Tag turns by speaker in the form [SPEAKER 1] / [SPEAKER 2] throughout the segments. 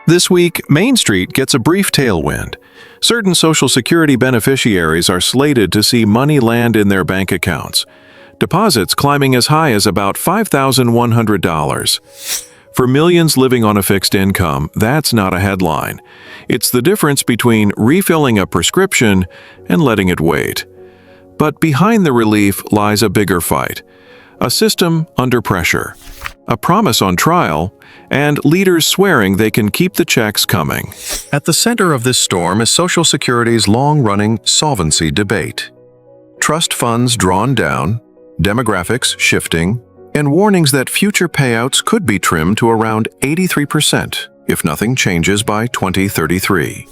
[SPEAKER 1] This week, Main Street gets a brief tailwind. Certain Social Security beneficiaries are slated to see money land in their bank accounts. Deposits climbing as high as about $5,100. For millions living on a fixed income, that's not a headline. It's the difference between refilling a prescription and letting it wait. But behind the relief lies a bigger fight. A system under pressure. A promise on trial, and leaders swearing they can keep the checks coming. At the center of this storm is Social Security's long-running solvency debate. Trust funds drawn down, demographics shifting, and warnings that future payouts could be trimmed to around 83% if nothing changes by 2033.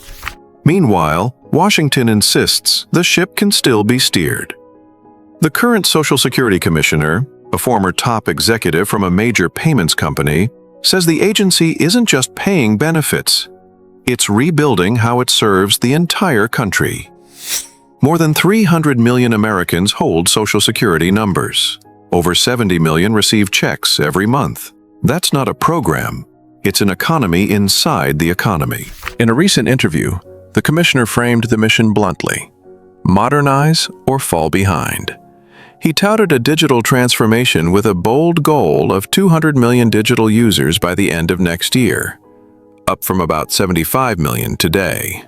[SPEAKER 1] Meanwhile, Washington insists the ship can still be steered. The current Social Security Commissioner, a former top executive from a major payments company, says the agency isn't just paying benefits. It's rebuilding how it serves the entire country. More than 300 million Americans hold Social Security numbers. Over 70 million receive checks every month. That's not a program. It's an economy inside the economy. In a recent interview, the commissioner framed the mission bluntly: modernize or fall behind. He touted a digital transformation with a bold goal of 200 million digital users by the end of next year, up from about 75 million today.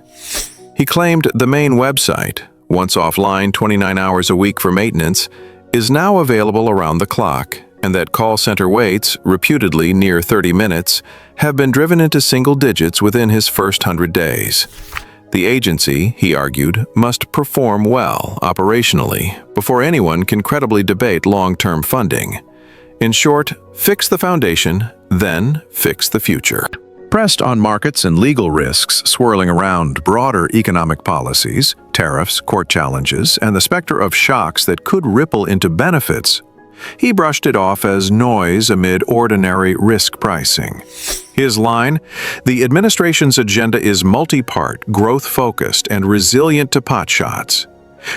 [SPEAKER 1] He claimed the main website, once offline 29 hours a week for maintenance, is now available around the clock, and that call center waits, reputedly near 30 minutes, have been driven into single digits within his first 100 days. The agency, he argued, must perform well operationally before anyone can credibly debate long-term funding. In short, fix the foundation, then fix the future. Pressed on markets and legal risks swirling around broader economic policies, tariffs, court challenges, and the specter of shocks that could ripple into benefits, he brushed it off as noise amid ordinary risk pricing. His line: the administration's agenda is multi-part, growth-focused, and resilient to potshots.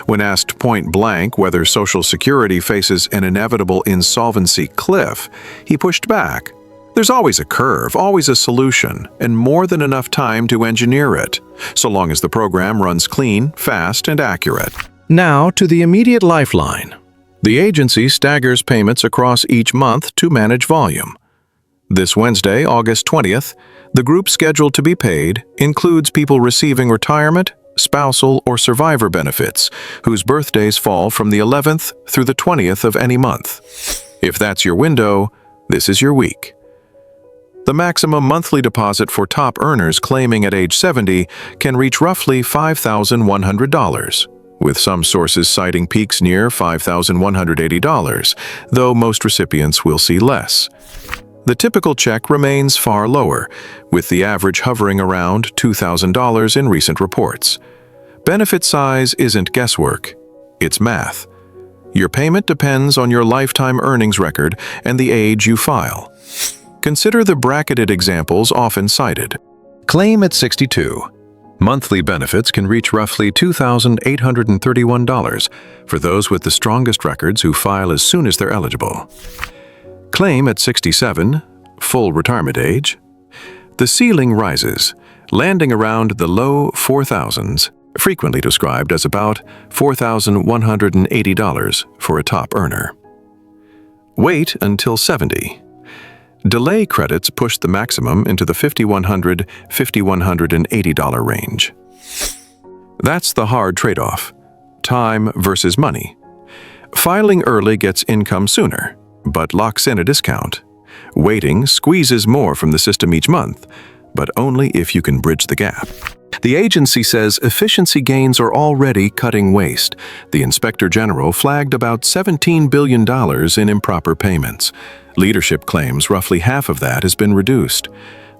[SPEAKER 1] When asked point-blank whether Social Security faces an inevitable insolvency cliff, he pushed back. There's always a curve, always a solution, and more than enough time to engineer it, so long as the program runs clean, fast, and accurate. Now to the immediate lifeline. The agency staggers payments across each month to manage volume. This Wednesday, August 20th, the group scheduled to be paid includes people receiving retirement, spousal, or survivor benefits, whose birthdays fall from the 11th through the 20th of any month. If that's your window, this is your week. The maximum monthly deposit for top earners claiming at age 70 can reach roughly $5,100. with some sources citing peaks near $5,180, though most recipients will see less. The typical check remains far lower, with the average hovering around $2,000 in recent reports. Benefit size isn't guesswork, it's math. Your payment depends on your lifetime earnings record and the age you file. Consider the bracketed examples often cited. Claim at 62. Monthly benefits can reach roughly $2,831 for those with the strongest records who file as soon as they're eligible. Claim at 67, full retirement age. The ceiling rises, landing around the low 4,000s, frequently described as about $4,180 for a top earner. Wait until 70. Delay credits push the maximum into the $5,100, $5,180 range. That's the hard trade-off: time versus money. Filing early gets income sooner, but locks in a discount. Waiting squeezes more from the system each month, but only if you can bridge the gap. The agency says efficiency gains are already cutting waste. The Inspector General flagged about $17 billion in improper payments. Leadership claims roughly half of that has been reduced.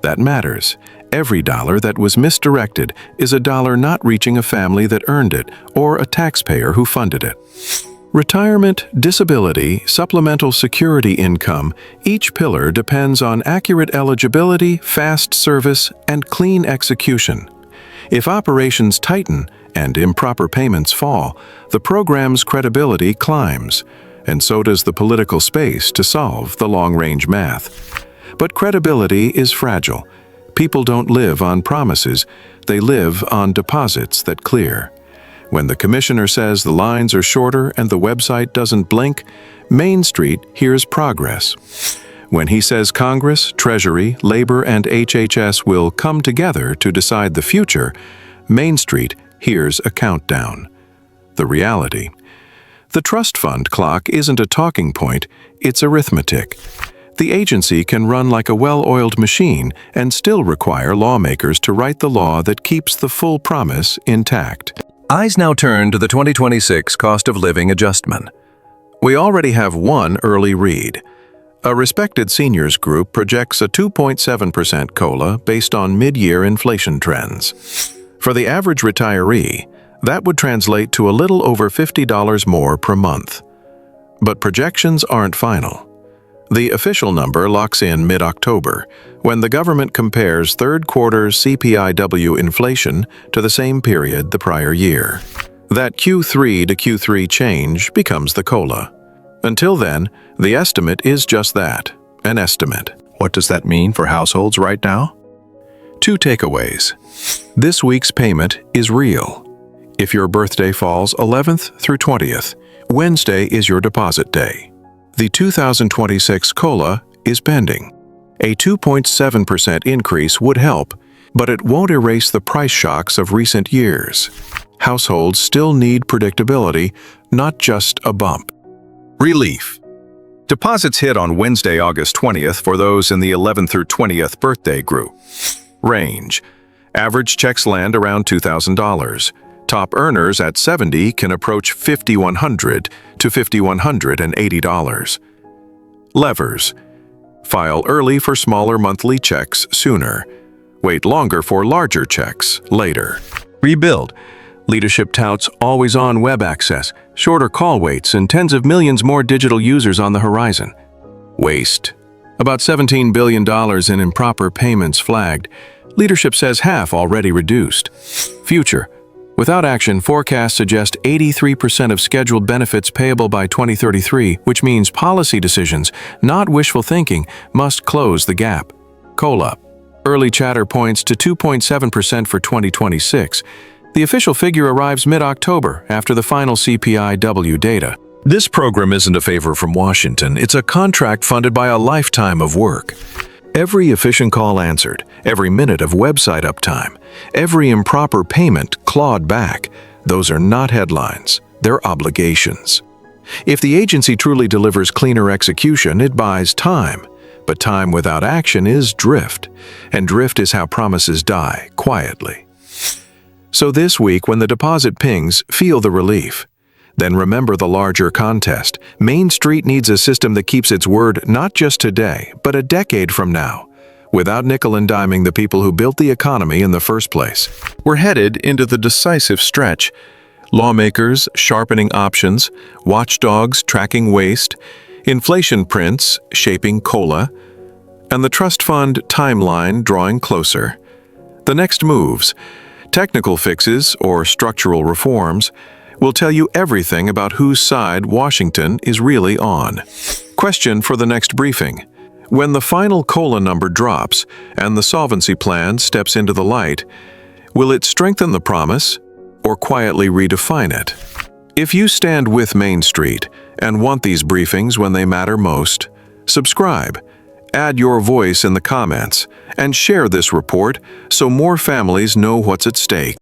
[SPEAKER 1] That matters. Every dollar that was misdirected is a dollar not reaching a family that earned it or a taxpayer who funded it. Retirement, disability, supplemental security income, each pillar depends on accurate eligibility, fast service, and clean execution. If operations tighten and improper payments fall, the program's credibility climbs, and so does the political space to solve the long-range math. But credibility is fragile. People don't live on promises, they live on deposits that clear. When the commissioner says the lines are shorter and the website doesn't blink, Main Street hears progress. When he says Congress, Treasury, Labor, and HHS will come together to decide the future, Main Street hears a countdown. The reality. The trust fund clock isn't a talking point, it's arithmetic. The agency can run like a well-oiled machine and still require lawmakers to write the law that keeps the full promise intact. Eyes now turn to the 2026 cost of living adjustment. We already have one early read. A respected seniors group projects a 2.7% COLA based on mid-year inflation trends. For the average retiree, that would translate to a little over $50 more per month. But projections aren't final. The official number locks in mid-October, when the government compares third quarter CPIW inflation to the same period the prior year. That Q3 to Q3 change becomes the COLA. Until then, the estimate is just that, an estimate. What does that mean for households right now? Two takeaways. This week's payment is real. If your birthday falls 11th through 20th, Wednesday is your deposit day. The 2026 COLA is pending. A 2.7% increase would help, but it won't erase the price shocks of recent years. Households still need predictability, not just a bump. Relief. Deposits hit on Wednesday, August 20th for those in the 11th through 20th birthday group. Range. Average checks land around $2,000. Top earners at 70 can approach $5,100 to $5,180. Levers. File early for smaller monthly checks sooner. Wait longer for larger checks later. Rebuild. Leadership touts always-on web access, shorter call waits, and tens of millions more digital users on the horizon. Waste. About $17 billion in improper payments flagged. Leadership says half already reduced. Future. Without action, forecasts suggest 83% of scheduled benefits payable by 2033, which means policy decisions, not wishful thinking, must close the gap. COLA. Early chatter points to 2.7% for 2026. The official figure arrives mid-October after the final CPIW data. This program isn't a favor from Washington, it's a contract funded by a lifetime of work. Every efficient call answered, every minute of website uptime, every improper payment clawed back, those are not headlines, they're obligations. If the agency truly delivers cleaner execution, it buys time. But time without action is drift, and drift is how promises die, quietly. So this week, when the deposit pings, feel the relief. Then remember the larger contest. Main Street needs a system that keeps its word not just today, but a decade from now, without nickel and diming the people who built the economy in the first place. We're headed into the decisive stretch. Lawmakers sharpening options, watchdogs tracking waste, inflation prints shaping COLA, and the trust fund timeline drawing closer. The next moves, technical fixes or structural reforms, will tell you everything about whose side Washington is really on. Question for the next briefing. When the final COLA number drops and the solvency plan steps into the light, will it strengthen the promise or quietly redefine it? If you stand with Main Street and want these briefings when they matter most, subscribe, add your voice in the comments, and share this report so more families know what's at stake.